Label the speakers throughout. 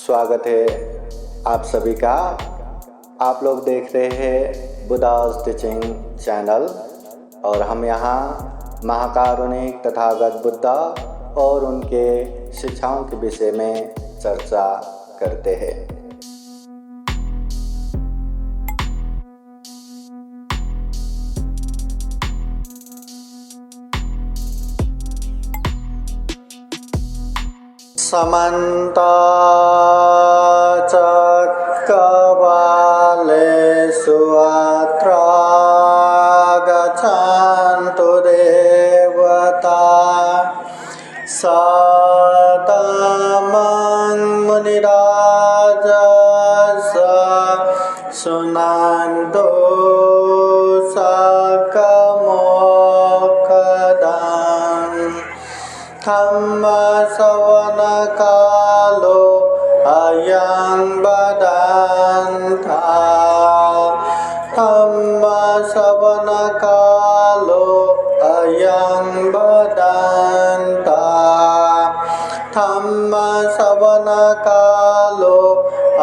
Speaker 1: स्वागत है आप सभी का। आप लोग देख रहे हैं बुद्धास टीचिंग चैनल और हम यहाँ महाकारुणिक तथागत बुद्धा और उनके शिक्षाओं के विषय में चर्चा करते हैं। समन्ता चक्रवालेषु अत्रा गच्छन्तु देवता सततं मुनिराजस शृण्वन्तु सकमोक्षदम् धम्मश्रवणकालो अयं बदन्ता धम्मश्रवणकालो अयं बदन्ता धम्मश्रवणकालो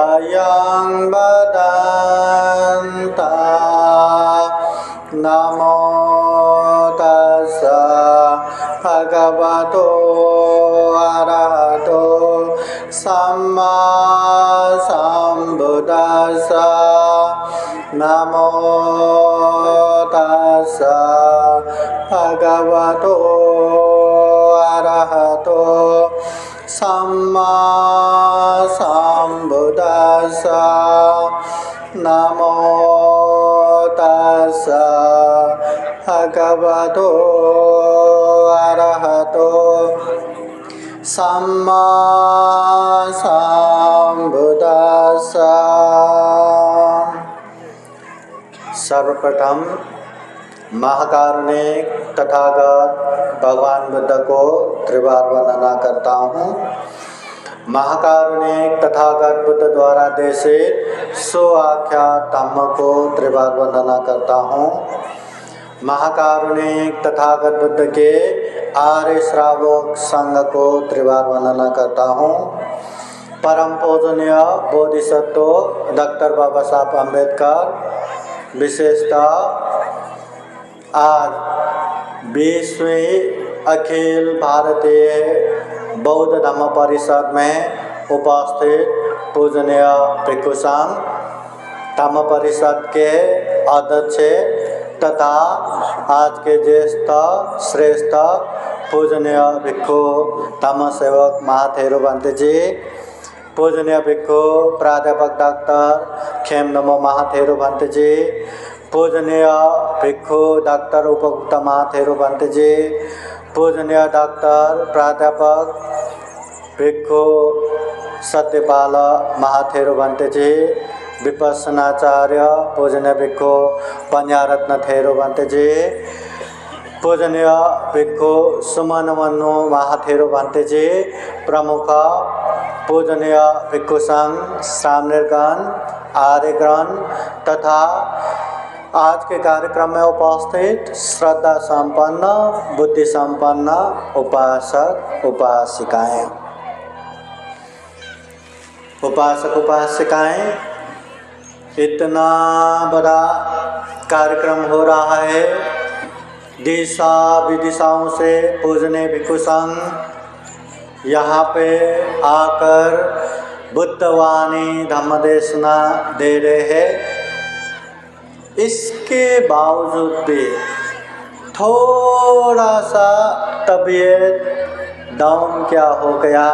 Speaker 1: अयं बदन्ता। नमो तस्सा भगवतो अरहतो सम्मा सम्बुद्धास्सा। नमो तस्सा भगवतो अरहतो सम्मा सम्बुद्धास्सा। नमो तस्सा भगवतो अरहतो सम्मा सम्बुद्धास्सा। सर्वप्रथम महाकारुणिक तथागत भगवान बुद्ध को त्रिवार वंदना करता हूँ। महाकारुणिक तथागत बुद्ध द्वारा देशित सुआख्यात धम्म को त्रिवार वंदना करता हूँ। महाकारुणिक तथागत बुद्ध के आर्य श्रावक संघ को त्रिवार वंदना करता हूँ। परम पूजनीय बोधिसत्व डॉक्टर बाबा साहब अम्बेडकर विशेषतः आज 20वीं अखिल भारतीय बौद्ध धम्म परिषद में उपस्थित पूजनीय भिक्षु संघ धम्म परिषद के अध्यक्ष तथा आज के ज्येष्ठ श्रेष्ठ पूजनीय भिक्षु धम्म सेवक महाथेरो बंते जी, पूजनीय भिक्षु प्राध्यापक डॉक्टर खेमनमो महाथेरो बंते जी, पूजनीय भिक्षु डॉक्टर उपगुप्ता महाथेरो बंते जी, पूजनीय डॉक्टर प्राध्यापक भिक्षु सत्यपाल महाथेरो बंते जी, विपस्सनाचार्य पूजनीय भिक्षु पंजारत्न थेरो बंते जी, पूजनीय भिक्षु सुमनमनु महाथेरो बंते जी, प्रमुख पूजनीय भिक्षु संघ सामनेरगण आर्यगण तथा आज के कार्यक्रम में उपस्थित श्रद्धा संपन्न बुद्धि संपन्न उपासक उपासिकाएं इतना बड़ा कार्यक्रम हो रहा है। दिशा विदिशाओं से पूजनीय भिक्षु संघ यहाँ पे आकर बुद्धवाणी धम्म देशना दे रहे हैं। इसके बावजूद भी थोड़ा सा तबीयत डाउन क्या हो गया,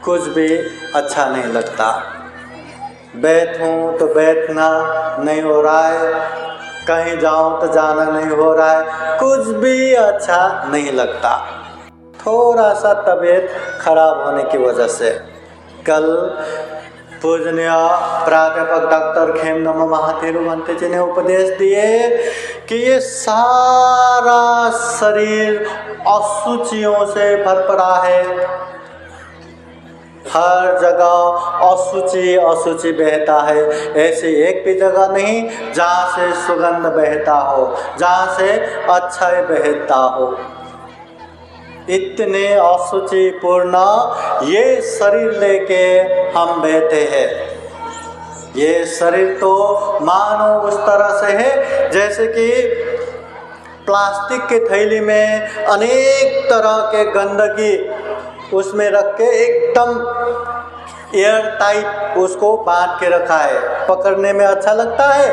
Speaker 1: कुछ भी अच्छा नहीं लगता। बैठूं तो बैठना नहीं हो रहा है, कहीं जाऊं तो जाना नहीं हो रहा है, कुछ भी अच्छा नहीं लगता। थोड़ा सा तबीयत खराब होने की वजह से कल पूजनीय प्राध्यापक डॉक्टर खेमनमो महाथेरो बंते जी ने उपदेश दिए कि ये सारा शरीर अशुचियों से भर पड़ा है। हर जगह अशुचि अशुचि बहता है। ऐसी एक भी जगह नहीं जहाँ से सुगंध बहता हो, जहाँ से अक्षय बहता हो। इतने असुचिपूर्ण ये शरीर लेके हम बैठे हैं। ये शरीर तो मानो उस तरह से है जैसे कि प्लास्टिक के थैली में अनेक तरह के गंदगी उसमें रख के एकदम एयर टाइट उसको बांध के रखा है। पकड़ने में अच्छा लगता है,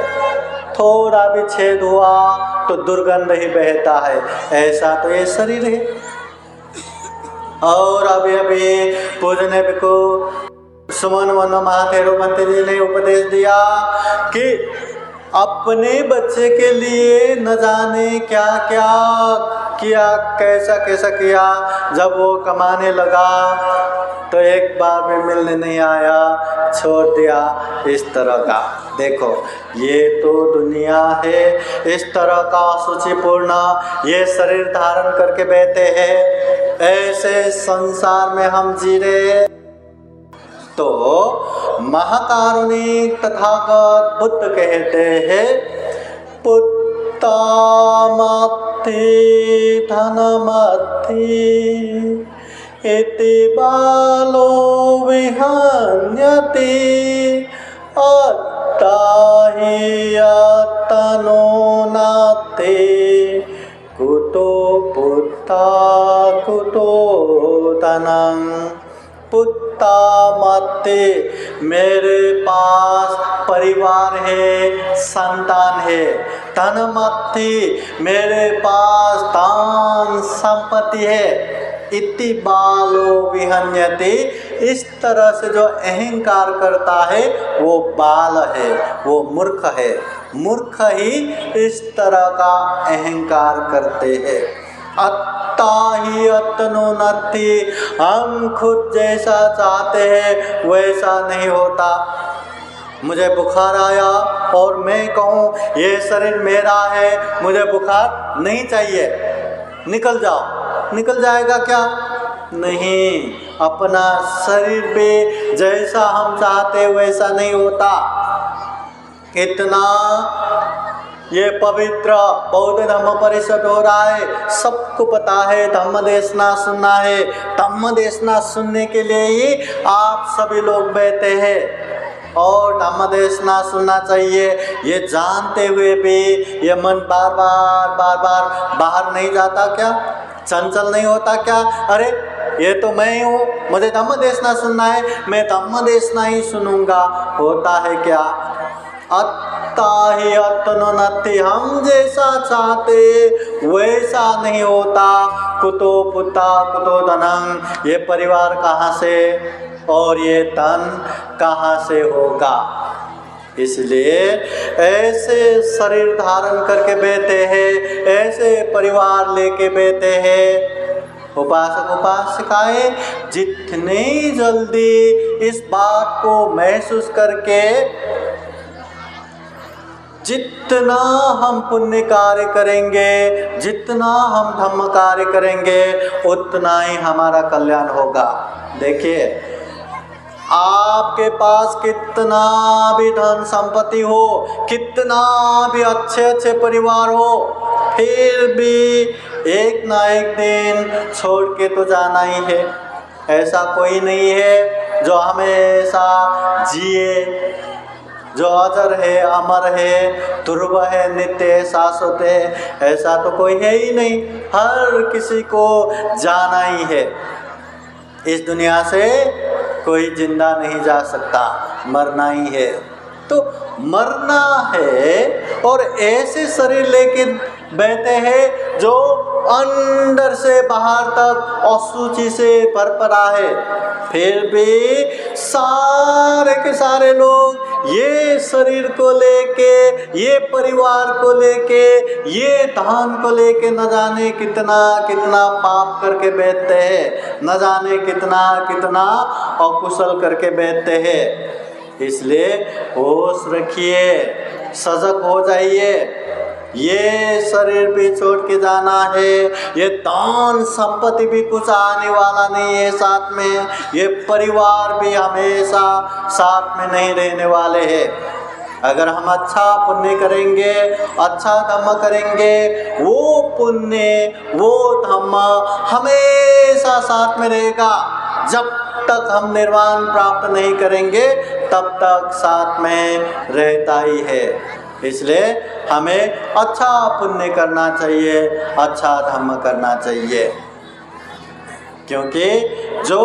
Speaker 1: थोड़ा भी छेद हुआ तो दुर्गंध ही बहता है। ऐसा तो ये शरीर है। और अभी पूजने को सुमन वन महाथेरो पंत जी ने उपदेश दिया कि अपने बच्चे के लिए न जाने क्या क्या किया, कैसा कैसा किया। जब वो कमाने लगा तो एक बार भी मिलने नहीं आया, छोड़ दिया। इस तरह का देखो, ये तो दुनिया है। इस तरह का असुचिपूर्ण ये शरीर धारण करके बैठे हैं। ऐसे संसार में हम जी रहे। तो महाकारुणिक तथागत बुद्ध कहते हैं, पुत्तामत्ति धनमत्ति इति बालो विहन्यति अत्ताहि अत्तनो नाते कुतो पुत्ता कुतो धनं। पुत्ता मत्ते, मेरे पास परिवार है, संतान है। धन मत्ति, मेरे पास धन संपत्ति है। इति बालो विहन्यते, इस तरह से जो अहंकार करता है वो बाल है, वो मूर्ख है। मूर्ख ही इस तरह का अहंकार करते हैं। अत्ता ही अत्तनो नत्ति, हम खुद जैसा चाहते हैं वैसा नहीं होता। मुझे बुखार आया और मैं कहूँ ये शरीर मेरा है, मुझे बुखार नहीं चाहिए, निकल जाओ, निकल जाएगा क्या? नहीं, अपना शरीर भी जैसा हम चाहते वैसा नहीं होता। इतना ये पवित्र बौद्ध धम्म परिषद हो रहा है, सबको पता है धम्म देशना सुनना है। धम्म देशना सुनने के लिए ही आप सभी लोग बैठे हैं और धम्म देशना सुनना चाहिए। ये जानते हुए भी ये मन बार बार बाहर नहीं जाता क्या? चंचल नहीं होता क्या? अरे ये तो मैं ही हूँ, मुझे धम्म देशना सुनना है, मैं धम्म देशना ही सुनूंगा। होता है क्या? अत्ता ही अत्तनो नत्ति, हम जैसा चाहते वैसा नहीं होता। कुतो पुत्ता कुतो धनं, ये परिवार कहाँ से और ये धन कहाँ से होगा? इसलिए ऐसे शरीर धारण करके बैठे हैं, ऐसे परिवार लेके बैठे हैं। उपासक उपासिकाएं जितने जल्दी इस बात को महसूस करके जितना हम पुण्य कार्य करेंगे, जितना हम धम्म कार्य करेंगे, उतना ही हमारा कल्याण होगा। देखिए, आपके पास कितना भी धन संपत्ति हो, कितना भी अच्छे अच्छे परिवार हो, फिर भी एक ना एक दिन छोड़ के तो जाना ही है। ऐसा कोई नहीं है जो हमेशा जिए, जो अजर है, अमर है, ध्रुव है, नित्य है, शाश्वत है। ऐसा तो कोई है ही नहीं। हर किसी को जाना ही है। इस दुनिया से कोई जिंदा नहीं जा सकता, मरना ही है। तो मरना है और ऐसे शरीर लेके बैठे हैं जो अंदर से बाहर तक अशुचि से भर पड़ा है। फिर भी सारे के सारे लोग ये शरीर को लेके, ये परिवार को लेके, ये धन को लेके न जाने कितना कितना पाप करके बैठते हैं, न जाने कितना कितना अकुशल करके बैठते हैं। इसलिए होश रखिए, सजग हो जाइए। ये शरीर भी छोड़ के जाना है, ये धन संपत्ति भी कुछ आने वाला नहीं है साथ में, ये परिवार भी हमेशा साथ में नहीं रहने वाले हैं। अगर हम अच्छा पुण्य करेंगे, अच्छा धम्म करेंगे, वो पुण्य वो धम्म हमेशा साथ में रहेगा। जब तक हम निर्वाण प्राप्त नहीं करेंगे तब तक साथ में रहता ही है। इसलिए हमें अच्छा पुण्य करना चाहिए, अच्छा धम्म करना चाहिए, क्योंकि जो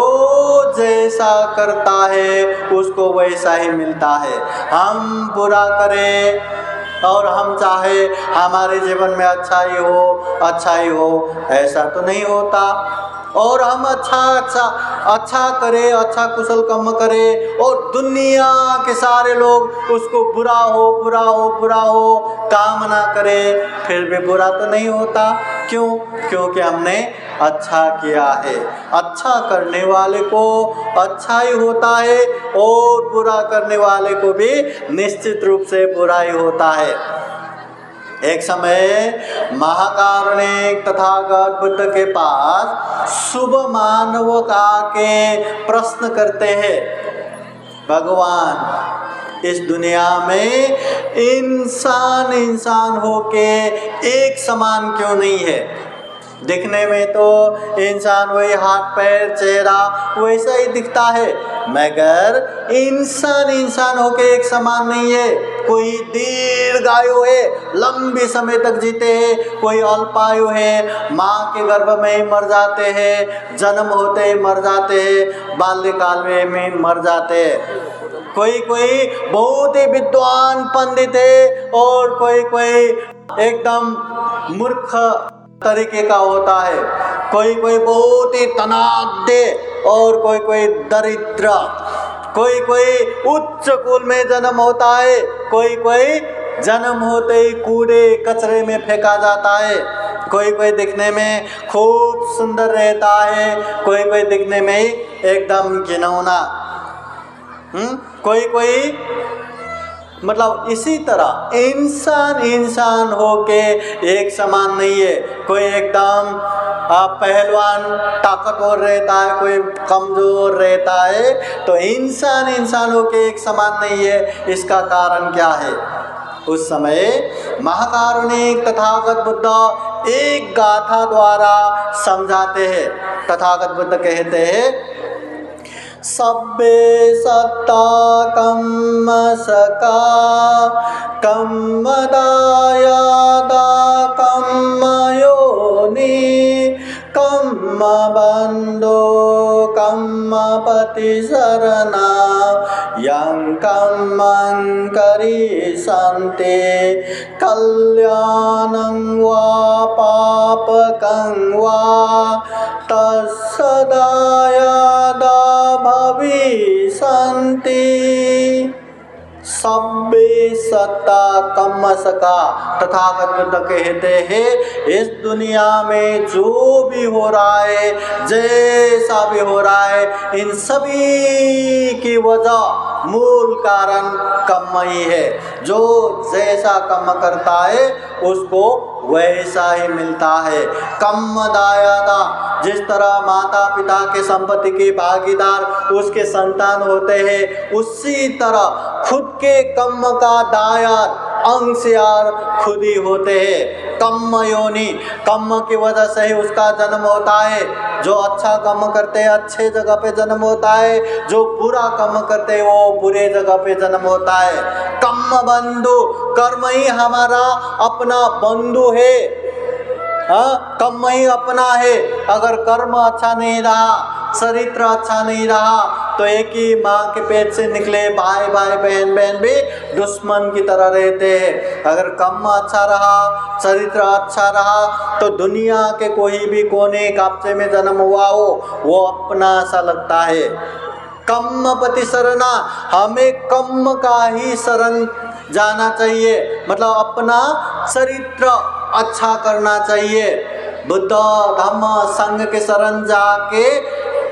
Speaker 1: जैसा करता है उसको वैसा ही मिलता है। हम बुरा करें और हम चाहे हमारे जीवन में अच्छा ही हो, ऐसा तो नहीं होता। और हम अच्छा करें, अच्छा कुशल कर्म करें और दुनिया के सारे लोग उसको बुरा हो कामना करें, फिर भी बुरा तो नहीं होता। क्यों? क्योंकि हमने अच्छा किया है। अच्छा करने वाले को अच्छा ही होता है और बुरा करने वाले को भी निश्चित रूप से बुरा ही होता है। एक समय महाकारुणिक तथागत बुद्ध के पास शुभ मानव आके प्रश्न करते हैं, भगवान इस दुनिया में इंसान होके एक समान क्यों नहीं है? दिखने में तो इंसान वही हाथ पैर चेहरा वैसा ही दिखता है, मगर इंसान होके एक समान नहीं है। कोई दीर्घायु है, लंबे समय तक जीते हैं, कोई अल्पायु है, माँ के गर्भ में ही मर जाते हैं, जन्म होते ही मर जाते हैं, बाल्यकाल में मर जाते हैं। कोई बहुत ही विद्वान पंडित है और कोई एकदम मूर्ख तरीके का होता है। कोई बहुत ही धनाढ्य और कोई दरिद्र, कोई उच्च कुल में जन्म होता है, कोई जन्म होते ही कूड़े कचरे में फेंका जाता है, कोई दिखने में खूब सुंदर रहता है, कोई दिखने में ही एकदम घिनौना। कोई मतलब इसी तरह इंसान होके एक समान नहीं है। कोई एकदम पहलवान ताकतवर रहता है, कोई कमजोर रहता है, तो इंसान होके एक समान नहीं है। इसका कारण क्या है? उस समय महाकारुणिक तथागत बुद्ध एक गाथा द्वारा समझाते हैं। तथागत बुद्ध कहते हैं, सब्बे सत्ता कम्मसका कम्मदायादा कम्मयोनि कम्मबन्धो कम्मपति शरणा यं कम्मं करिष्यन्ते कल्याणं वा पापकं वा तत्सदायादा भविष्यन्ति। सब्बे सत्ता कम्मसका, तथागत बुद्ध कहते हैं इस दुनिया में जो भी हो रहा है, जैसा भी हो रहा है, इन सभी की वजह मूल कारण कर्म ही है। जो जैसा कर्म करता है उसको वैसा ही मिलता है। कर्म दायादा, जिस तरह माता पिता के संपत्ति के भागीदार उसके संतान होते हैं, उसी तरह खुद के कर्म का दायाद अंशयार खुद ही होते हैं। कर्म योनि, कर्म की वजह से ही उसका जन्म होता है। जो अच्छा कर्म करते हैं अच्छे जगह पे जन्म होता है, जो बुरा कर्म करते हैं वो बुरे जगह पे जन्म होता है। कर्म बंधु, कर्म ही हमारा अपना बंधु है। कर्म ही अपना है। अगर कर्म अच्छा नहीं रहा, चरित्र अच्छा नहीं रहा, तो एक ही माँ के पेट से निकले भाई बहन भी दुश्मन की तरह रहते हैं। अगर कर्म अच्छा रहा, चरित्र अच्छा रहा, तो दुनिया के कोई भी कोने कापसे में जन्म हुआ हो वो अपना सा लगता है। कम्मपति शरणा, हमें कर्म का ही शरण जाना चाहिए, मतलब अपना चरित्र अच्छा करना चाहिए। बुद्ध धम्म संघ के शरण जाके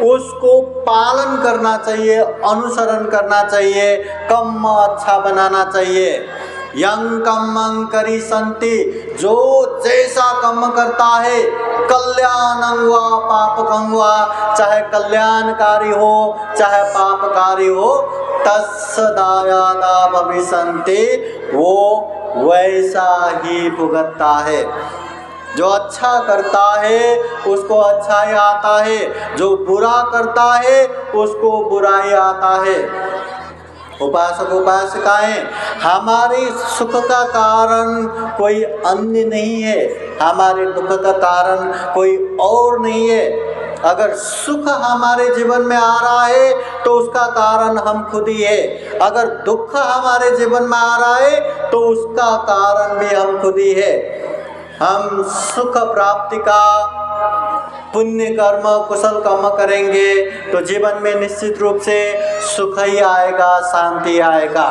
Speaker 1: उसको पालन करना चाहिए, अनुसरण करना चाहिए, कर्म अच्छा बनाना चाहिए। यं कर्मं करिष्यन्ति, जो जैसा कर्म करता है, कल्याणं वा पापकं वा, चाहे कल्याणकारी हो चाहे पापकारी हो, तत्सदायादा भविष्यन्ति, वो वैसा ही भुगतता है। जो अच्छा करता है उसको अच्छा ही आता है, जो बुरा करता है उसको बुरा ही आता है। उपासक उपासिकाएं, हमारे सुख का कारण कोई अन्य नहीं है, हमारे दुख का कारण कोई और नहीं है। अगर सुख हमारे जीवन में आ रहा है तो उसका कारण हम खुद ही है, अगर दुख हमारे जीवन में आ रहा है तो उसका कारण भी हम खुद ही है। हम सुख प्राप्ति का पुण्य कर्म कुशल कर्म करेंगे तो जीवन में निश्चित रूप से सुख ही आएगा, शांति आएगा।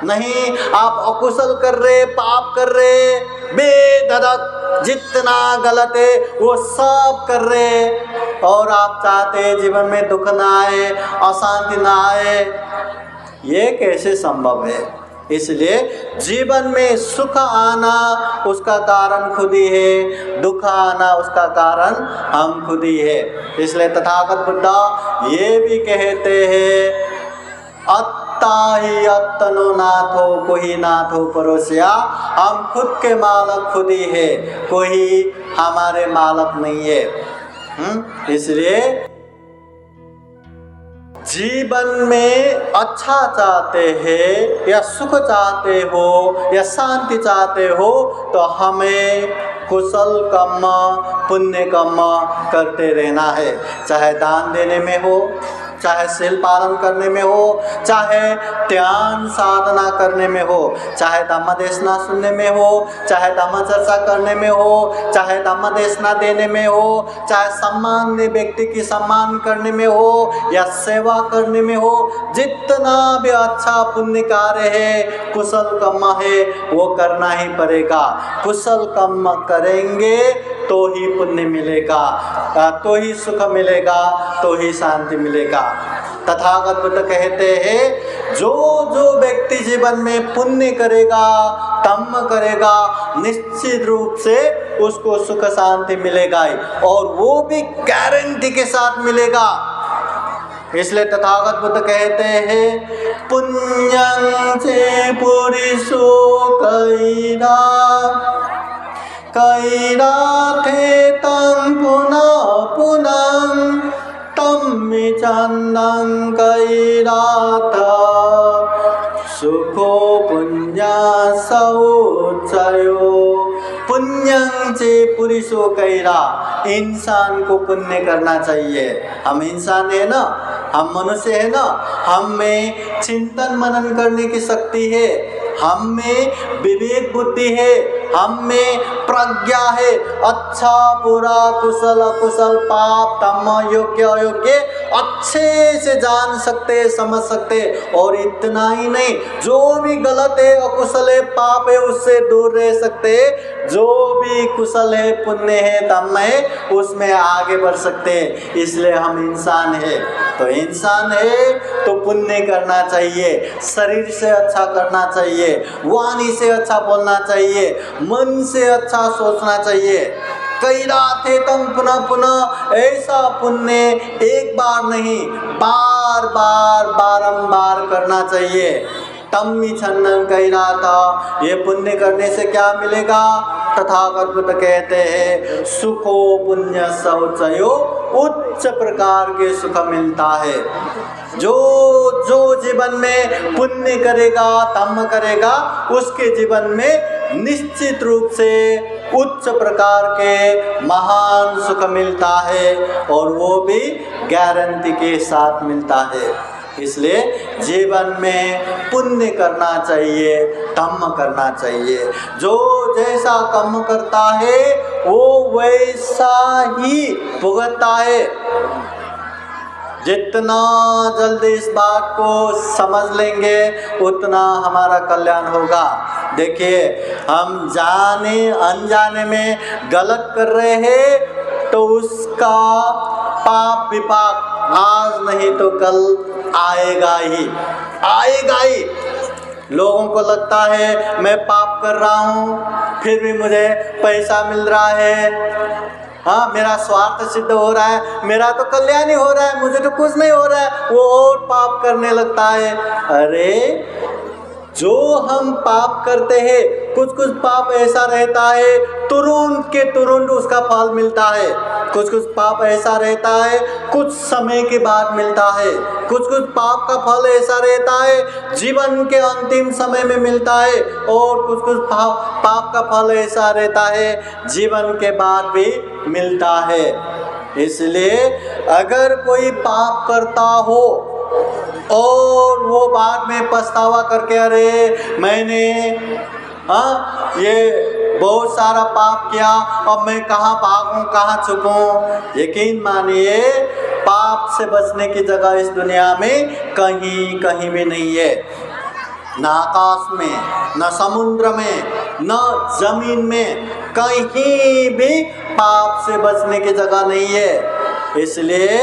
Speaker 1: नहीं, आप अकुशल कर रहे, पाप कर रहे, बेधड़क जितना गलत है वो सब कर रहे, और आप चाहते हैं जीवन में दुख ना आए, अशांति ना आए, ये कैसे संभव है? इसलिए जीवन में सुख आना उसका कारण खुद ही है, दुख आना उसका कारण हम खुद ही है। इसलिए तथागत बुद्ध ये भी कहते हैं, अत्ता ही अत्तनो नाथो, कोई नाथो परोसिया। हम खुद के मालक खुद ही है, कोई हमारे मालक नहीं है। इसलिए जीवन में अच्छा चाहते हैं या सुख चाहते हो या शांति चाहते हो तो हमें कुशल कर्म, पुण्य कर्म करते रहना है। चाहे दान देने में हो, चाहे शील पालन करने में हो, चाहे ध्यान साधना करने में हो, चाहे धम्म देशना सुनने में हो, चाहे धम्म चर्चा करने में हो, चाहे धम्म देशना देने में हो, चाहे सम्मान्य व्यक्ति की सम्मान करने में हो या सेवा करने में हो, जितना भी अच्छा पुण्य कार्य है, कुशल कर्म है, वो करना ही पड़ेगा। कुशल कर्म करेंगे तो ही पुण्य मिलेगा, तो ही सुख मिलेगा, तो ही शांति मिलेगा। तथागत बुद्ध कहते हैं, जो जो व्यक्ति जीवन में पुण्य करेगा, धम्म करेगा, निश्चित रूप से उसको सुख शांति मिलेगा, और वो भी गारंटी के साथ मिलेगा। इसलिए तथागत बुद्ध कहते हैं, पुण्यं चे पुरुषो कैरा, कैराथे तं पुनः पुनः तम्मि चन्दं कैराथ सुखो पुण्या सौचयो। पुण्यं चे पुरुषो कैरा, इंसान को पुण्य करना चाहिए। हम इंसान है ना, हम मनुष्य है ना, हम में चिंतन मनन करने की शक्ति है, हम में विवेक बुद्धि है, हम में प्रज्ञा है, अच्छा बुरा कुशल अकुशल पाप धम्म योग्य अयोग्य अच्छे से जान सकते, समझ सकते। और इतना ही नहीं, जो भी गलत है, अकुशल है, पाप है, उससे दूर रह सकते। जो भी कुशल है, पुण्य है, धम्म है, उसमें आगे बढ़ सकते। इसलिए हम इंसान है, तो इंसान है तो पुण्य करना चाहिए, शरीर से अच्छा करना चाहिए, वाणी से अच्छा बोलना चाहिए, मन से अच्छा सोचना चाहिए। कैराथे तम पुनः पुनः, ऐसा पुण्य एक बार नहीं, बार बार बारंबार करना चाहिए। तम्मि छन्नं कैराथा, ये पुण्य करने से क्या मिलेगा? तथागत बुद्ध कहते हैं, सुखो पुण्य शौचयो, उच्च प्रकार के सुख मिलता है। जो जो जीवन में पुण्य करेगा, धम्म करेगा, उसके जीवन में निश्चित रूप से उच्च प्रकार के महान सुख मिलता है, और वो भी गारंटी के साथ मिलता है। इसलिए जीवन में पुण्य करना चाहिए, धम्म करना चाहिए। जो जैसा कर्म करता है वो वैसा ही भुगतता है। जितना जल्दी इस बात को समझ लेंगे उतना हमारा कल्याण होगा। देखिए, हम जाने अनजाने में गलत कर रहे हैं तो उसका पाप विपाक आज नहीं तो कल आएगा ही, आएगा ही। लोगों को लगता है मैं पाप कर रहा हूँ, फिर भी मुझे पैसा मिल रहा है, हाँ, मेरा स्वार्थ सिद्ध हो रहा है, मेरा तो कल्याण ही हो रहा है, मुझे तो कुछ नहीं हो रहा है, वो और पाप करने लगता है। अरे जो हम पाप करते हैं, कुछ कुछ पाप ऐसा रहता है तुरंत के तुरंत उसका फल मिलता है, कुछ कुछ पाप ऐसा रहता है कुछ समय के बाद मिलता है, कुछ कुछ पाप का फल ऐसा रहता है जीवन के अंतिम समय में मिलता है, और कुछ कुछ पाप का फल ऐसा रहता है जीवन के बाद भी मिलता है। इसलिए अगर कोई पाप करता हो और वो बाद में पछतावा करके अरे मैंने ये बहुत सारा पाप किया, अब मैं कहाँ भागूं, कहाँ छुपूं, यकीन मानिए पाप से बचने की जगह इस दुनिया में कहीं कहीं भी नहीं है। न आकाश में, न समुद्र में, न जमीन में, कहीं भी पाप से बचने की जगह नहीं है। इसलिए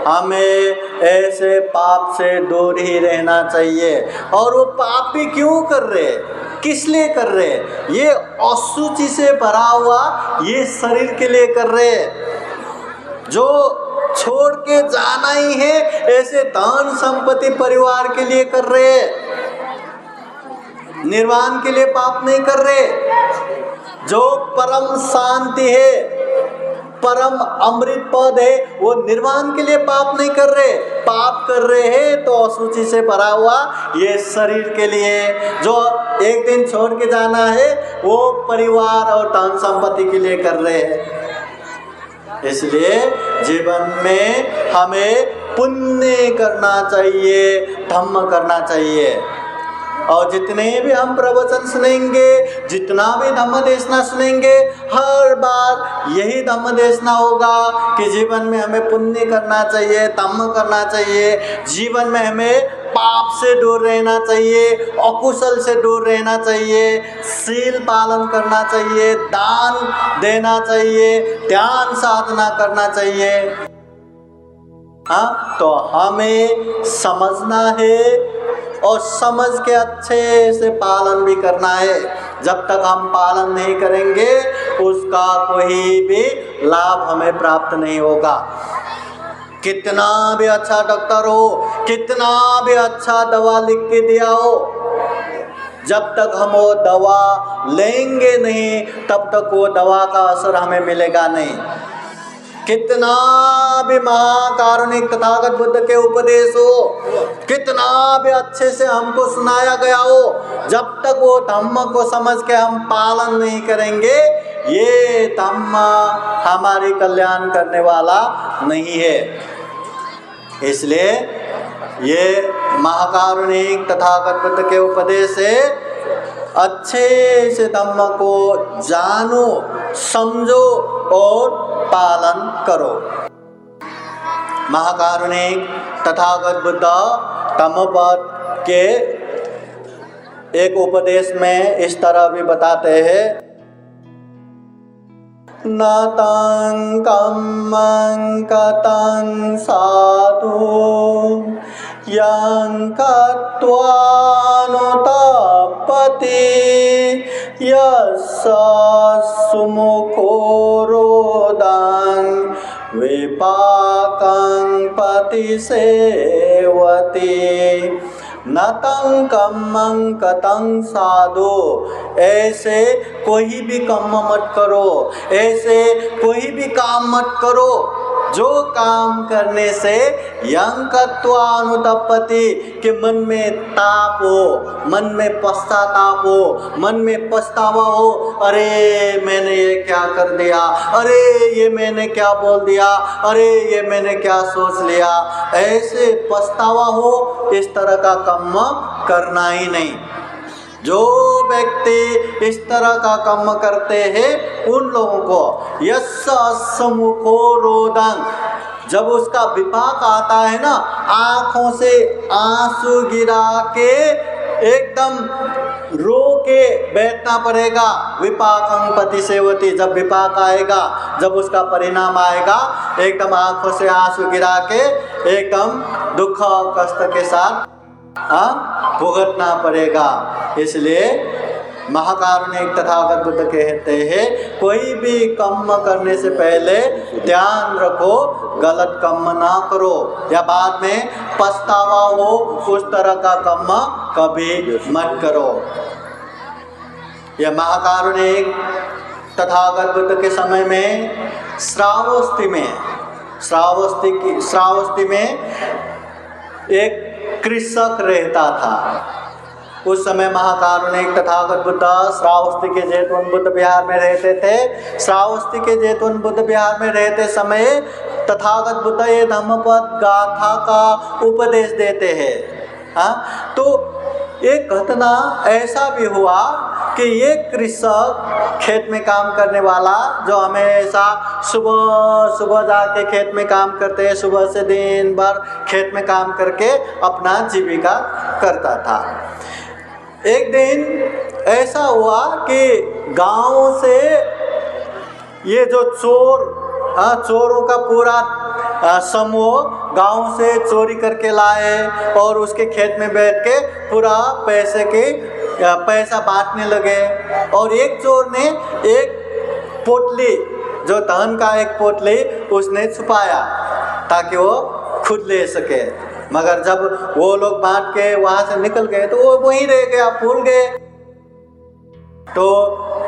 Speaker 1: हमें ऐसे पाप से दूर ही रहना चाहिए। और वो पाप भी क्यों कर रहे, किस लिए कर रहे? ये अशुचि से भरा हुआ ये शरीर के लिए कर रहे, जो छोड़ के जाना ही है, ऐसे धन संपत्ति परिवार के लिए कर रहे, निर्वाण के लिए पाप नहीं कर रहे। जो परम शांति है, परम अमृत पद है, वो निर्वाण के लिए पाप नहीं कर रहे, पाप कर रहे हैं तो अशुचि से भरा हुआ ये शरीर के लिए, जो एक दिन छोड़ के जाना है, वो परिवार और धन संपत्ति के लिए कर रहे हैं। इसलिए जीवन में हमें पुण्य करना चाहिए, धम्म करना चाहिए। और जितने भी हम प्रवचन सुनेंगे, जितना भी धम्म देशना सुनेंगे, हर बार यही धम्म देशना होगा कि जीवन में हमें पुण्य करना चाहिए, धम्म करना चाहिए, जीवन में हमें पाप से दूर रहना चाहिए, अकुशल से दूर रहना चाहिए, शील पालन करना चाहिए, दान देना चाहिए, ध्यान साधना करना चाहिए। हाँ, तो हमें समझना है और समझ के अच्छे से पालन भी करना है। जब तक हम पालन नहीं करेंगे उसका कोई भी लाभ हमें प्राप्त नहीं होगा। कितना भी अच्छा डॉक्टर हो, कितना भी अच्छा दवा लिख के दिया हो, जब तक हम वो दवा लेंगे नहीं तब तक वो दवा का असर हमें मिलेगा नहीं। कितना भी महाकारुणिक तथागत बुद्ध के उपदेश हो, कितना भी अच्छे से हमको सुनाया गया हो, जब तक वो धम्म को समझ के हम पालन नहीं करेंगे, ये धम्म हमारी कल्याण करने वाला नहीं है। इसलिए ये महाकारुणिक तथागत बुद्ध के उपदेश से अच्छे से धम्म को जानो, समझो और पालन करो। महाकारुणिक तथागत बुद्ध धम्मपद के एक उपदेश में इस तरह भी बताते हैं, न तं कम्मं कतं साधु यं कृत्वा अनुतप्यते यस्य सुमुखो रोदं विपाकं प्रतिसेवते। न तं कम्मं कतं साधु, ऐसे कोई भी कर्म मत करो, ऐसे कोई भी काम मत करो जो काम करने से यं कृत्वा अनुतप्यते, कि मन में ताप हो, मन में पश्चाताप हो, मन में पछतावा हो, अरे मैंने ये क्या कर दिया, अरे ये मैंने क्या बोल दिया, अरे ये मैंने क्या सोच लिया, ऐसे पछतावा हो, इस तरह का कर्म करना ही नहीं। जो व्यक्ति इस तरह का कर्म करते हैं उन लोगों को यस्य सम्मुखो रोदन, जब उसका विपाक आता है ना, आँखों से आंसू गिरा के एकदम रो के बैठना पड़ेगा। विपाकं प्रतिसेवते, जब विपाक आएगा, जब उसका परिणाम आएगा, एकदम आँखों से आंसू गिरा के एकदम दुख और कष्ट के साथ भुगतना पड़ेगा। इसलिए महाकारुणिक तथागत बुद्ध कहते हैं कोई भी कर्म करने से पहले ध्यान रखो गलत कर्म ना करो या बाद में पछतावा हो उस तरह का कर्म कभी मत करो। यह महाकारुणिक तथागत बुद्ध के समय में श्रावस्ती में एक कृषक रहता था। उस समय महाकारुणिक तथागत बुद्ध श्रावस्ती के जैतवन बुद्ध विहार में रहते थे। श्रावस्ती के जैतवन बुद्ध विहार में रहते समय तथागत बुद्ध ये धम्मपद गाथा का उपदेश देते हैं। हाँ, तो एक घटना ऐसा भी हुआ कि ये कृषक खेत में काम करने वाला जो हमेशा सुबह जाके खेत में काम करते हैं, सुबह से दिन भर खेत में काम करके अपना जीविका करता था। एक दिन ऐसा हुआ कि गांव से ये जो चोरों का पूरा समूह गांव से चोरी करके लाए और उसके खेत में बैठ के पूरा पैसा बांटने लगे। और एक चोर ने एक पोटली, जो धन का एक पोटली उसने छुपाया ताकि वो खुद ले सके, मगर जब वो लोग बांट के वहां से निकल गए तो वो वहीं रह गया, भूल गए। तो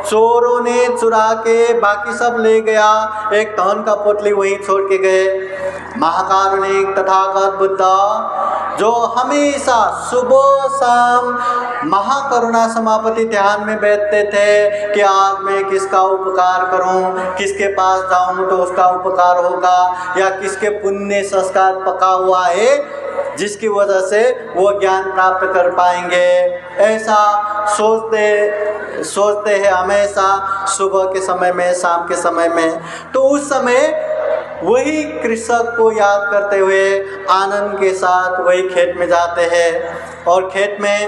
Speaker 1: चोरों ने चुरा के बाकी सब ले गया, एक धन का पोटली वहीं छोड़ के गए। महाकारुणिक तथागत बुद्ध जो हमेशा सुबह शाम महाकरुणा समापति ध्यान में बैठते थे कि आज मैं किसका उपकार करूं, किसके पास जाऊं तो उसका उपकार होगा, या किसके पुण्य संस्कार पका हुआ है जिसकी वजह से वो ज्ञान प्राप्त कर पाएंगे, ऐसा सोचते हैं हमेशा सुबह के समय में, शाम के समय में। तो उस समय वही कृषक को याद करते हुए आनंद के साथ वही खेत में जाते हैं। और खेत में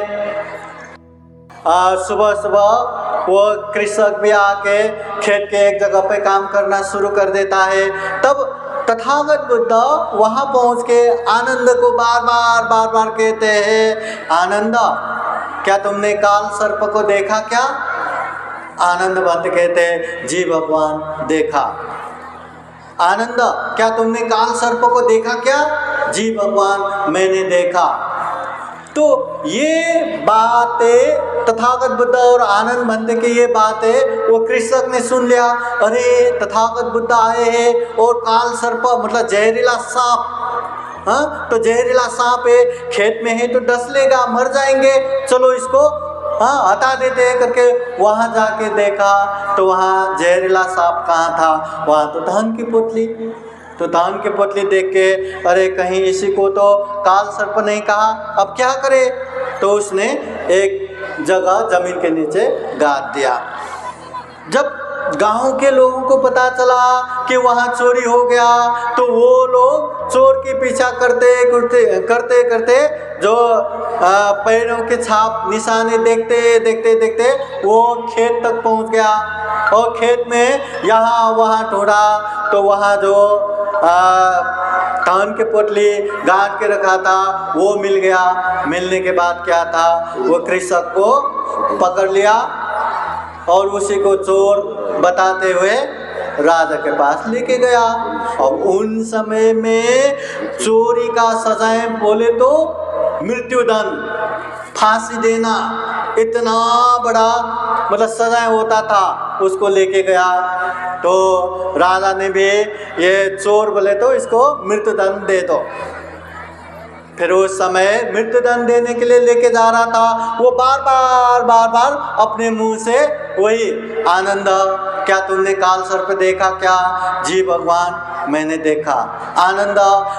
Speaker 1: सुबह सुबह वो कृषक भी आके खेत के एक जगह पे काम करना शुरू कर देता है। तब तथागत बुद्ध वहां पहुंच के आनंद को बार बार कहते हैं, आनंद क्या तुमने काल सर्प को देखा क्या? आनंद भक्त कहते हैं, जी भगवान देखा। आनंद क्या तुमने काल सर्प को देखा क्या? जी भगवान मैंने देखा। तो ये बातें तथागत बुद्ध और आनंद भक्त की ये बातें वो कृषक ने सुन लिया। अरे तथागत बुद्ध आए हैं और काल सर्प मतलब जहरीला सांप, हाँ तो जहरीला सांप है, खेत में है तो डस लेगा, मर जाएंगे, चलो इसको हटा देते हैं करके वहाँ जाके देखा तो वहाँ जहरीला सांप कहाँ था? वहाँ तो धन की पोटली। तो धान की पोटली देख के अरे कहीं इसी को तो काल सर्प नहीं कहा, अब क्या करे? तो उसने एक जगह जमीन के नीचे गाड़ दिया। जब गांव के लोगों को पता चला कि वहाँ चोरी हो गया तो वो लोग चोर के पीछा करते जो पैरों के छाप निशाने देखते वो खेत तक पहुँच गया। और खेत में यहाँ वहाँ ढूंढा तो वहाँ जो धान के पोटली गाड़ के रखा था वो मिल गया। मिलने के बाद क्या था, वो कृषक को पकड़ लिया और उसी को चोर बताते हुए राजा के पास लेके गया। अब उन समय में चोरी का सजाए बोले तो मृत्युदंड, फांसी देना, इतना बड़ा मतलब सजाए होता था, उसको लेके गया। तो राजा ने भी ये चोर बोले तो इसको मृत्युदंड दे दो। फिर उस समय मृत्युदंड देने के लिए लेके जा रहा था, वो बार बार अपने मुंह से वही, आनंद क्या तुमने काल सर्प देखा क्या? जी भगवान मैंने देखा। आनंद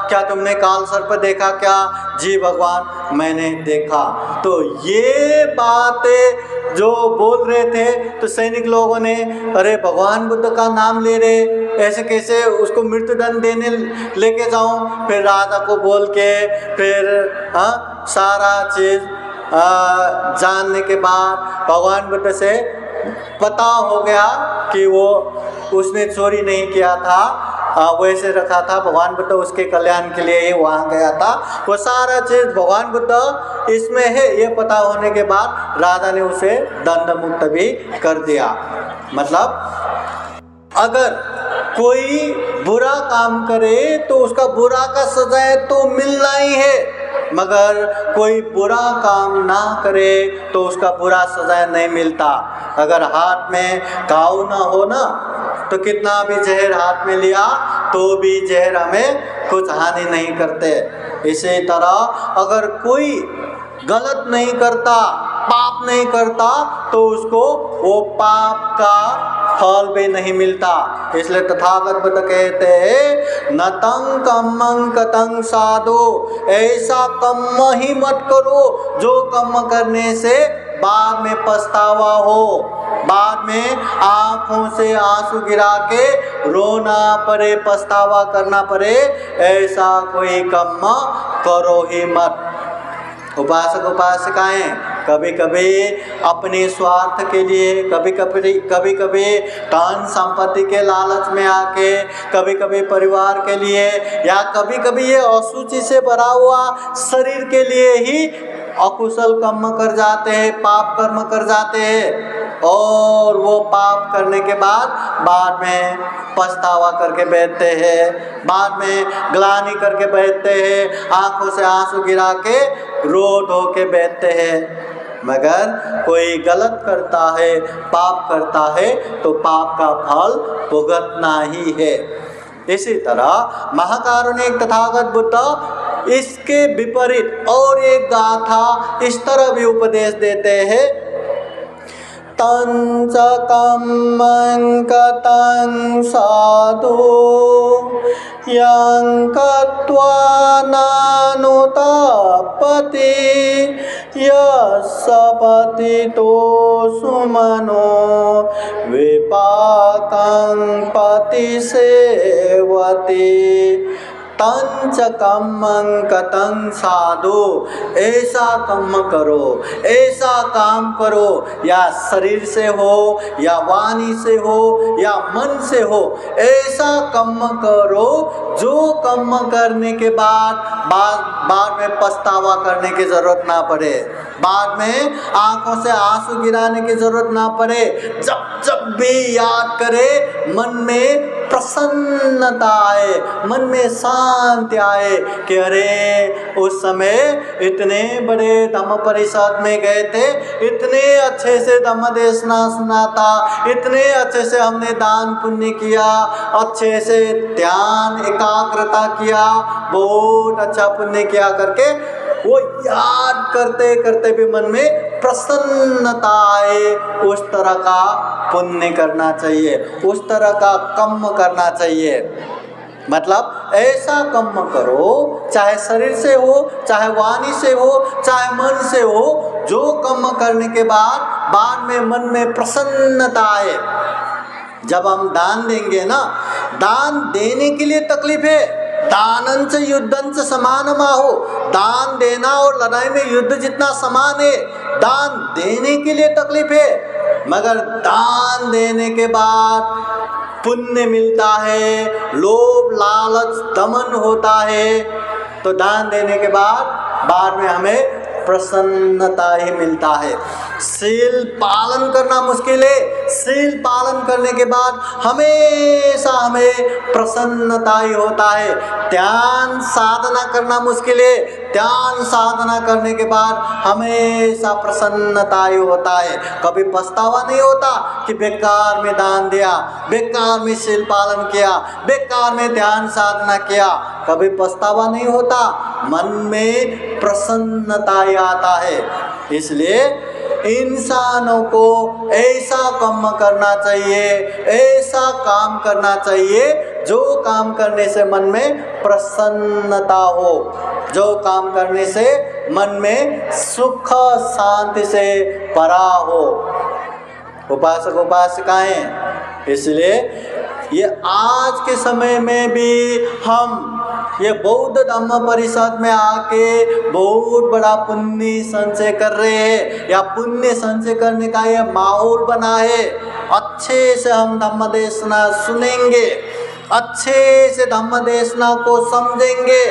Speaker 1: क्या तुमने काल सर्प देखा क्या? जी भगवान मैंने देखा। तो ये बातें जो बोल रहे थे तो सैनिक लोगों ने अरे भगवान बुद्ध का नाम ले रहे, ऐसे कैसे उसको मृत्युदंड देने लेके जाऊं? फिर राजा को बोल के फिर सारा चीज जानने के बाद भगवान बुद्ध से पता हो गया कि वो उसने चोरी नहीं किया था, वैसे रखा था। भगवान बुद्ध उसके कल्याण के लिए ही वहाँ गया था। वो सारा चीज़ भगवान बुद्ध इसमें है ये पता होने के बाद राजा ने उसे दंड मुक्त भी कर दिया। मतलब अगर कोई बुरा काम करे तो उसका बुरा का सजाए तो मिलना ही है, मगर कोई बुरा काम ना करे तो उसका बुरा सजाए नहीं मिलता। अगर हाथ में घाव ना हो ना तो कितना भी जहर हाथ में लिया तो भी जहर हमें कुछ हानि नहीं करते। इसी तरह अगर कोई गलत नहीं करता, पाप नहीं करता तो उसको वो पाप का फल भी नहीं मिलता। इसलिए तथागत बुद्ध कहते हैं न तंग कम्मं कतंग साधु, ऐसा कर्म ही मत करो जो कर्म करने से बाद में पछतावा हो, बाद में आंखों से आंसू गिरा के रोना पड़े, पछतावा करना पड़े, ऐसा कोई कर्म करो ही मत। उपासक उपासिकाएं कभी कभी अपने स्वार्थ के लिए, कभी कभी धन संपत्ति के लालच में आके, कभी कभी परिवार के लिए, या कभी कभी ये अशुचि से भरा हुआ शरीर के लिए ही अकुशल कर्म कर जाते हैं, पाप कर्म कर जाते हैं। और वो पाप करने के बाद में पछतावा करके बैठते हैं, बाद में ग्लानि करके बैठते हैं, आंखों से आंसू गिरा के रो धो के बैठते हैं। मगर कोई गलत करता है, पाप करता है तो पाप का फल भुगतना ही है। इसी तरह महाकारुणिक तथागत बुद्ध इसके विपरीत और एक गाथा इस तरह भी उपदेश देते हैं, तंच कम्मं कतं साधु यं कत्वा नानुतापति यस्य पतितो सुमनो विपाकं पतिसेवति। तंच कम्मं कतं साधु, ऐसा कर्म करो, ऐसा काम करो, या शरीर से हो या वाणी से हो या मन से हो, ऐसा कर्म करो जो कर्म करने के बाद में पछतावा करने की जरूरत ना पड़े, बाद में आंखों से आंसू गिराने की जरूरत ना पड़े। जब भी याद करे मन में प्रसन्नता आए, मन में शांति आए कि अरे उस समय इतने बड़े धम्म परिषद में गए थे, इतने अच्छे से धम्म देशना सुना था, इतने अच्छे से हमने दान पुण्य किया, अच्छे से ध्यान एकाग्रता किया, बहुत अच्छा पुण्य किया करके वो याद करते करते भी मन में प्रसन्नता आए। उस तरह का पुण्य करना चाहिए, उस तरह का कर्म करना चाहिए। मतलब ऐसा कर्म करो, चाहे शरीर से हो, चाहे वाणी से हो, चाहे मन से हो, जो कर्म करने के बाद में मन में प्रसन्नता आए। जब हम दान देंगे ना, दान देने के लिए तकलीफ है, दानंच युद्धंच समानमाहो, दान देना और लड़ाई में युद्ध जितना समान है। दान देने के लिए तकलीफ है, मगर दान देने के बाद पुण्य मिलता है, लोभ लालच दमन होता है। तो दान देने के बाद में हमें प्रसन्नता ही मिलता है। शील पालन करना मुश्किल है, शील पालन करने के बाद हमेशा हमें प्रसन्नता ही होता है। ध्यान साधना करना मुश्किल है, ध्यान साधना करने के बाद हमेशा प्रसन्नता ही होता है। कभी पछतावा नहीं होता कि बेकार में दान दिया, बेकार में शील पालन किया, बेकार में ध्यान साधना किया, कभी पछतावा नहीं होता, मन में प्रसन्नता ही आता है। इसलिए इंसानों को ऐसा कर्म करना चाहिए, ऐसा काम करना चाहिए जो काम करने से मन में प्रसन्नता हो, जो काम करने से मन में सुख शांति से भरा हो। उपासक उपासिकाएं, इसलिए ये आज के समय में भी हम ये बौद्ध धम्म परिषद में आके बहुत बड़ा पुण्य संचय कर रहे हैं, या पुण्य संचय करने का ये माहौल बना है। अच्छे से हम धम्म देशना सुनेंगे, अच्छे से धम्म देशना को समझेंगे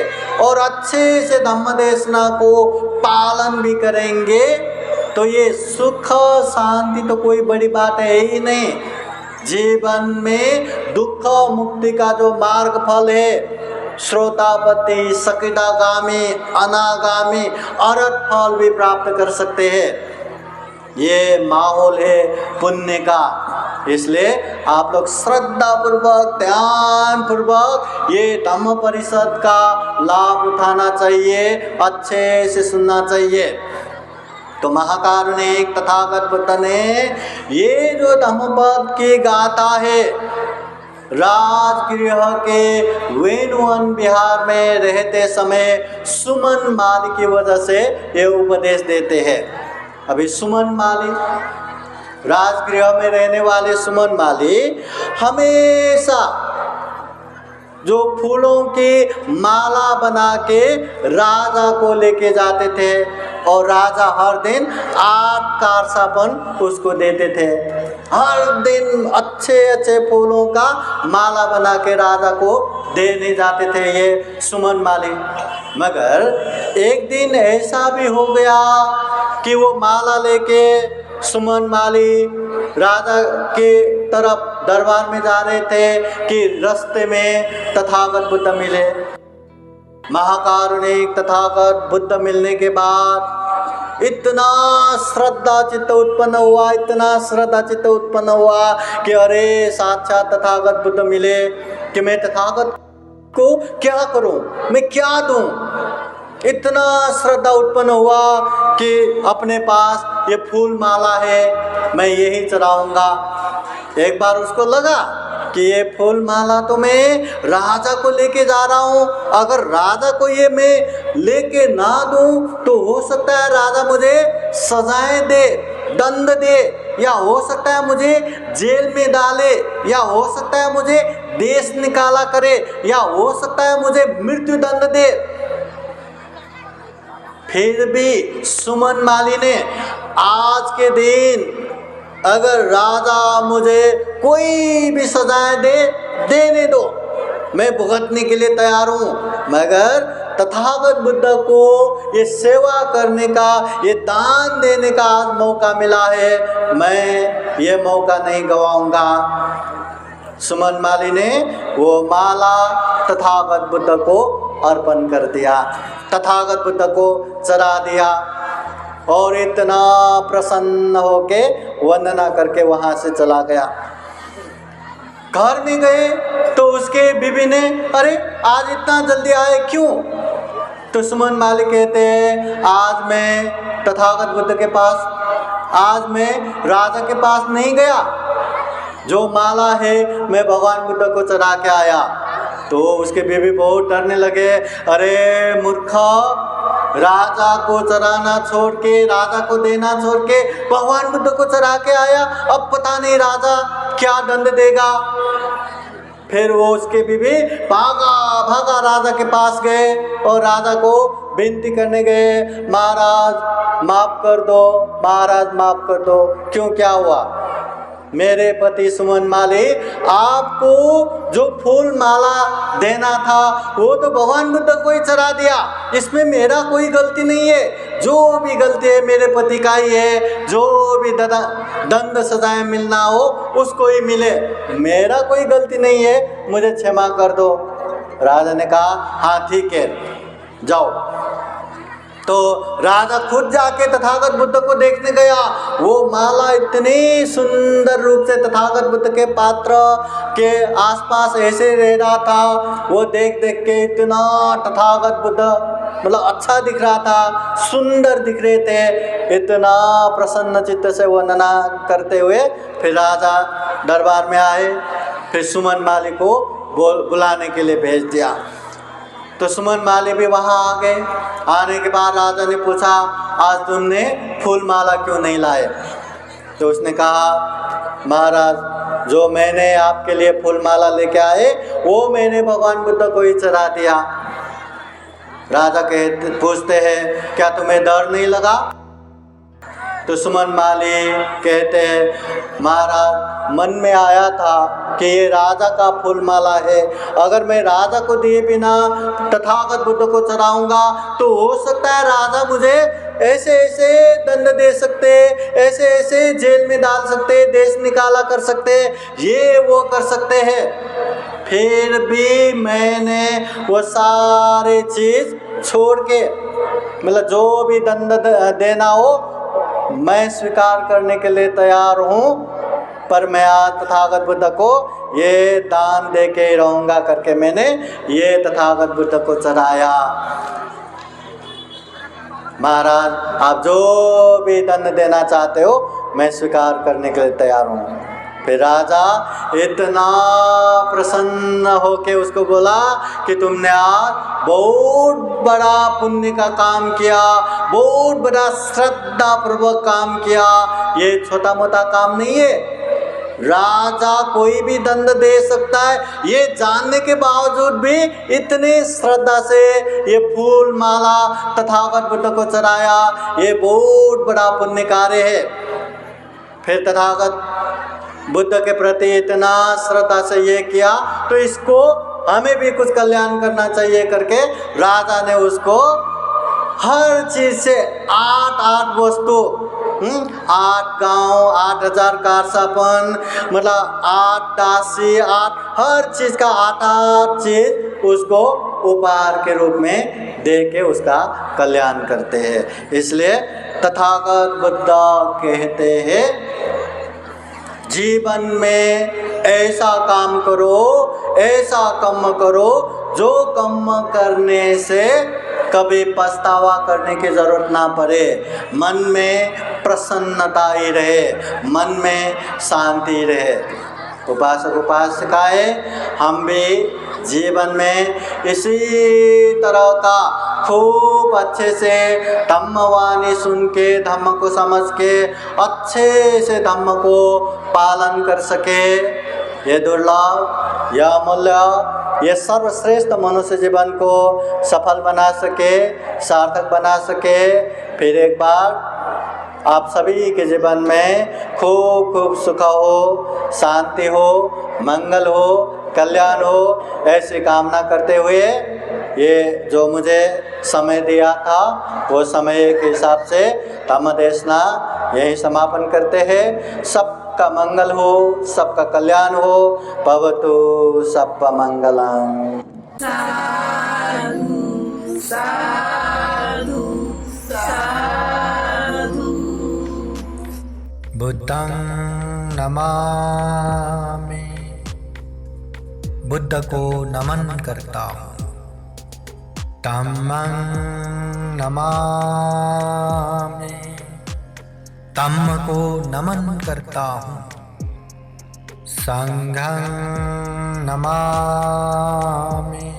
Speaker 1: और अच्छे से धम्म देशना को पालन भी करेंगे तो ये सुख शांति तो कोई बड़ी बात है ही नहीं। जीवन में दुख मुक्ति का जो मार्ग फल है, श्रोतापति, सकिदागामी, अनागामी, अरहत फल भी प्राप्त कर सकते हैं। ये माहौल है पुण्य का, इसलिए आप लोग श्रद्धा पूर्वक, ध्यान पूर्वक ये धम्म परिषद का लाभ उठाना चाहिए, अच्छे से सुनना चाहिए। तो महाकारुणिक तथागत बुद्ध ने ये जो धम्मपद की गाथा है, राजगृह के वेणुवन विहार में रहते समय सुमन माली की वजह से ये उपदेश देते हैं। अभी सुमन माली, राजगृह में रहने वाले सुमन माली हमेशा जो फूलों की माला बना के राजा को लेके जाते थे और राजा हर दिन 8 कारसापन उसको देते थे। हर दिन अच्छे अच्छे फूलों का माला बना के राजा को देने जाते थे ये सुमन माली। मगर एक दिन ऐसा भी हो गया कि वो माला लेके सुमन माली राजा के तरफ दरबार में जा रहे थे कि रास्ते में तथागत बुद्ध मिले। महाकारुणिक तथागत बुद्ध मिलने के बाद इतना श्रद्धा चित्त उत्पन्न हुआ, इतना श्रद्धा चित्त उत्पन्न हुआ कि अरे साक्षात तथागत बुद्ध मिले कि मैं तथागत को क्या करूं, मैं क्या दूं। इतना श्रद्धा उत्पन्न हुआ कि अपने पास ये फूल माला है, मैं यही चढ़ाऊंगा। एक बार उसको लगा कि ये फूल माला तो मैं राजा को लेके जा रहा हूँ, अगर राजा को ये मैं लेके ना दूं तो हो सकता है राजा मुझे सजाएं दे, दंड दे, या हो सकता है मुझे जेल में डाले, या हो सकता है मुझे देश निकाला करे, या हो सकता है मुझे मृत्यु दंड दे। फिर भी सुमन माली ने आज के दिन अगर राजा मुझे कोई भी सजाएं दे, देने दो, मैं भुगतने के लिए तैयार हूँ, मगर तथागत बुद्ध को ये सेवा करने का, ये दान देने का आज मौका मिला है, मैं ये मौका नहीं गवाऊंगा। सुमन माली ने वो माला तथागत बुद्ध को अर्पण कर दिया, तथागत बुद्ध को चढ़ा दिया और इतना प्रसन्न होके वंदना करके वहाँ से चला गया। घर में गए तो उसके बीवी ने, अरे आज इतना जल्दी आए क्यों? तो सुमन माली कहते हैं, आज मैं तथागत बुद्ध के पास, आज मैं राजा के पास नहीं गया, जो माला है मैं भगवान बुद्ध को चढ़ा के आया। तो उसके बीवी बहुत डरने लगे, अरे मूर्खा, राजा को चढ़ाना छोड़ के, राजा को देना छोड़ के भगवान बुद्ध को चढ़ा के आया, अब पता नहीं राजा क्या दंड देगा। फिर वो उसके बीवी भागा भागा राजा के पास गए और राजा को विनती करने गए, महाराज माफ कर दो, महाराज माफ कर दो। क्यों, क्या हुआ? मेरे पति सुमन माली आपको जो फूल माला देना था वो तो भगवान बुद्ध को ही चढ़ा दिया, इसमें मेरा कोई गलती नहीं है, जो भी गलती है मेरे पति का ही है, जो भी दंड सजाएं मिलना हो उसको ही मिले, मेरा कोई गलती नहीं है, मुझे क्षमा कर दो। राजा ने कहा हाँ ठीक है, जाओ। तो राजा खुद जाके तथागत बुद्ध को देखने गया। वो माला इतनी सुंदर रूप से तथागत बुद्ध के पात्र के आसपास ऐसे रह रहा था, वो देख देख के इतना तथागत बुद्ध मतलब अच्छा दिख रहा था, सुंदर दिख रहे थे, इतना प्रसन्न चित्त से वंदना करते हुए फिर राजा दरबार में आए। फिर सुमन माली को बुलाने के लिए भेज दिया। तो सुमन माली भी वहाँ आ गए। आने के बाद राजा ने पूछा, आज तुमने फूल माला क्यों नहीं लाए? तो उसने कहा, महाराज जो मैंने आपके लिए फूल माला लेके आए वो मैंने भगवान बुद्ध को ही चढ़ा दिया। राजा पूछते हैं, क्या तुम्हें डर नहीं लगा? तो सुमन माली कहते हैं, महाराज मन में आया था कि ये राजा का फूलमाला है, अगर मैं राजा को दिए बिना तथागत बुद्ध को चढ़ाऊंगा तो हो सकता है राजा मुझे ऐसे ऐसे दंड दे सकते, ऐसे ऐसे जेल में डाल सकते, देश निकाला कर सकते, ये वो कर सकते हैं। फिर भी मैंने वो सारे चीज़ छोड़ के, मतलब जो भी दंड देना हो मैं स्वीकार करने के लिए तैयार हूँ, पर मैं आज तथागत बुद्ध को ये दान दे के रहूँगा करके मैंने ये तथागत बुद्ध को चढ़ाया। महाराज आप जो भी दंड देना चाहते हो मैं स्वीकार करने के लिए तैयार हूँ। फिर राजा इतना प्रसन्न होके उसको बोला कि तुमने आज बहुत बड़ा पुण्य का काम किया, बहुत बड़ा श्रद्धा पूर्वक काम किया, ये छोटा मोटा काम नहीं है। राजा कोई भी दंड दे सकता है, ये जानने के बावजूद भी इतनी श्रद्धा से ये फूल माला तथागत बुद्ध को चढ़ाया, ये बहुत बड़ा पुण्य कार्य है। फिर तथागत बुद्ध के प्रति इतना श्रद्धा से ये किया तो इसको हमें भी कुछ कल्याण करना चाहिए करके राजा ने उसको हर चीज़ से 8 वस्तु, 8 गांव, 8000 कारसापन, मतलब 8 दासी, 8 हर चीज़ का 8 चीज़ उसको उपहार के रूप में दे के उसका कल्याण करते हैं। इसलिए तथागत बुद्ध कहते हैं जीवन में ऐसा काम करो, ऐसा कर्म करो जो कर्म करने से कभी पछतावा करने की ज़रूरत ना पड़े, मन में प्रसन्नता ही रहे, मन में शांति रहे। उपासक उपासिकाएं हम भी जीवन में इसी तरह का खूब अच्छे से धम्मवाणी सुन के, धम्म को समझ के अच्छे से धम्म को पालन कर सके। ये दुर्लभ, यह अमूल्य, ये सर्वश्रेष्ठ मनुष्य जीवन को सफल बना सके, सार्थक बना सके। फिर एक बार आप सभी के जीवन में खूब खूब सुख हो, शांति हो, मंगल हो, कल्याण हो, ऐसी कामना करते हुए ये जो मुझे समय दिया था वो समय के हिसाब से धम्म देशना यही समापन करते हैं। सबका मंगल हो, सबका कल्याण हो, भवतु सबका मंगलम।
Speaker 2: साधु साधु साधु।
Speaker 3: बुद्धं नमामि, बुद्ध को नमन करता हूँ। धम्मं नमामि, धम्म को नमन करता हूँ। संघं नमामि,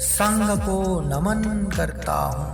Speaker 3: संघ को नमन करता हूँ।